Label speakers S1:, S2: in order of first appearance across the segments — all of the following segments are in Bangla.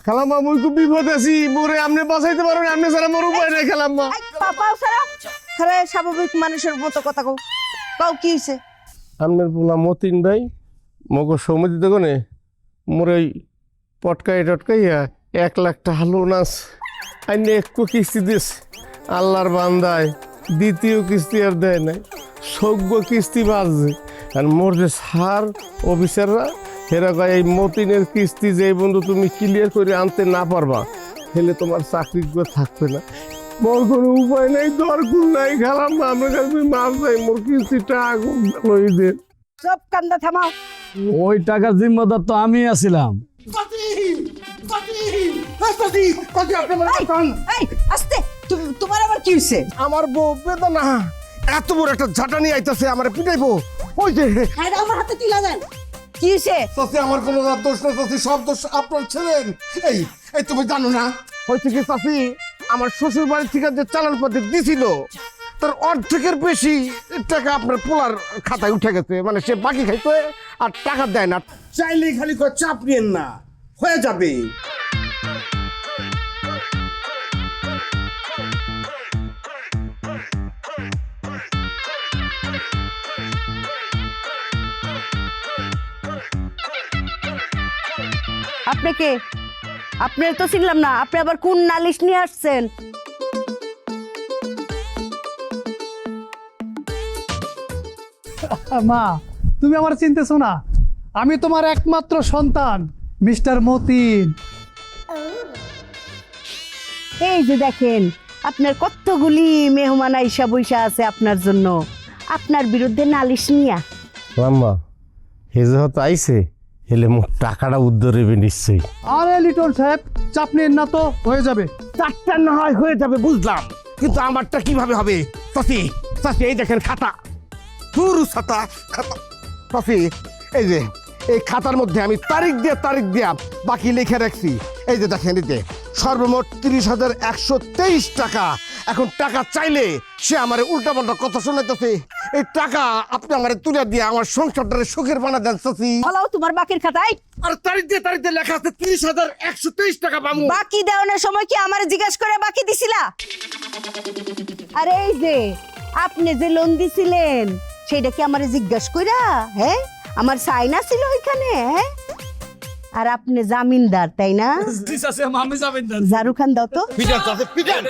S1: খালাম্মা মুই খুব বিপদ আছি, মোরে আপনি বাঁচাইতে পারবেন? আপনি ছাড়া মোর উপায় নাই খালাম্মা।
S2: পাপা সারা খারে স্বাভাবিক মানুষের মতো কথা কও। কও কি হইছে?
S1: আপনার পোলা মতিন ভাই মগর সমিতি দেখনে মোরে ওই টটকাইয়া 1 লাখ টাকা লোন আছে, আইনে একটু কিস্তি দিস আল্লাহর বান্দায়, দ্বিতীয় কিস্তি আর দেয় নাই, সজ্ঞ কিস্তি বাজছে। আর মোর যে সার অফিসাররা হেরা কয় এই মতিনের কিস্তি যে বন্ধু তুমি ক্লিয়ার করে আনতে না পারবা হেলে তোমার চাকরি থাকবে না। মোর কোনো উপায় নাই, দরকুল নাই খালাম্মা, আমার কাছে মাফ চাই, মোর কিস্তিটা আগুন লই দেন।
S2: সব কান্দা থামাও।
S3: ওই টাকার জিম্মাদার তো আমি আছিলাম।
S2: এই আস্তে, তোমার আবার কি হইছে?
S1: আমার বউ বেদনা এত বড় একটা ঝাঁটানি আইতাছে, আমার পিটাইবো। ওই যে
S2: আরে আমার হাতে তুলা দেন। কি হইছে?
S1: চাচি আমার কোনো দোষ না চাচি, সব দোষ আপনার ছেলের। এই এই তুমি জানো না হয়েছে কি চাচি, আমার শ্বশুর বাড়ি থেকে যে চালান পাতি দিছিল তার অর্ধেকের বেশি টাকা আপনার পোলার খাতায় উঠে গেছে, মানে সে বাকি খাইতে আর টাকা দেয় না। চাইলেই খালি কয় চাপ নিয়েন না, হয়ে যাবে।
S2: আপনি কে? আপনার তো চিনলাম না, আপনি আবার কোন নালিশ নিয়ে আসছেন?
S4: মা, তুমি আমার চিনতেছো না? আমি তোমার একমাত্র সন্তান মিস্টার মতিন।
S2: এই যে দেখেন, আপনার কতগুলি মেহমান আইসা বইসা আছে আপনার জন্য, আপনার বিরুদ্ধে নালিশ নিয়া।
S1: আম্মা হেজে হয়তো আইছে, হেলে মোর টাকাটা উদ্ধার হবে নিশ্চয়ই।
S4: আরে লিটন সাহেব, চাপ নিন না তো, হয়ে যাবে।
S1: চারটা না হয় হয়ে যাবে বুঝলাম, কিন্তু আমারটা কিভাবে হবে? চাচি চাচি এই দেখেন খাতা, পুরো খাতা খাতা চাচি, এই যে এই খাতার মধ্যে আমি তারিখ দিয়া বাকি লিখে রাখছি। এই যে দেখেন, এতে সর্বমোট 30,123 টাকা। এখন টাকা চাইলে সে আমার উল্টা পাল্টা কথা শোনাইতেছে। এই টাকা আপনি আমার তুলে দিয়ে আমার সংসারটারে সুখের বানা দেন চাচি।
S2: ফলাও তোমার বাকির খাতায়।
S1: আর তারিখ দিয়ে লেখা আছে 30,123 টাকা পাবো।
S2: বাকি দেওয়ানোর সময় কি আমারে জিজ্ঞাসা করে বাকি দিছিলা? আরে এই যে আপনি যে লোন দিছিলেন সেটা কি আমারে জিজ্ঞাসা কইরা? হ্যাঁ, আমার সাইন ছিল ওইখানে। হ্যাঁ, আর আপনি জামিনদার তাই না?
S3: আমি যাবেন না।
S2: জারু খান দাও তো।
S1: পিটান চাচি পিটান।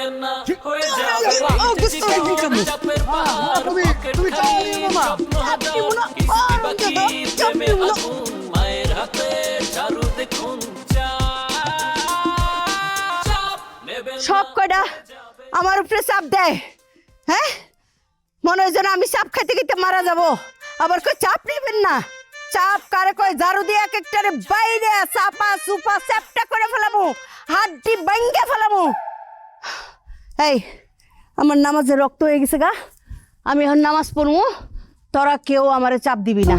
S2: সব কয়টা আমার উপরে চাপ দেয়। হ্যাঁ, মনে হয় যেন আমি চাপ খাইতে খাইতে মারা যাব। আবার কই চাপ নেবেন না। চাপ কারে কয়? ঝাড়ু দিয়ে এক একটারে বাইরে চাপা সুপা চ্যাপটা করে ফেলামু, হাড্ডি ভাঙ্গে ফেলামু। এই আমার নামাজে রক্ত হয়ে গেছে গা, আমি এখন নামাজ পড়বো, তোরা কেউ আমারে চাপ দিবি না।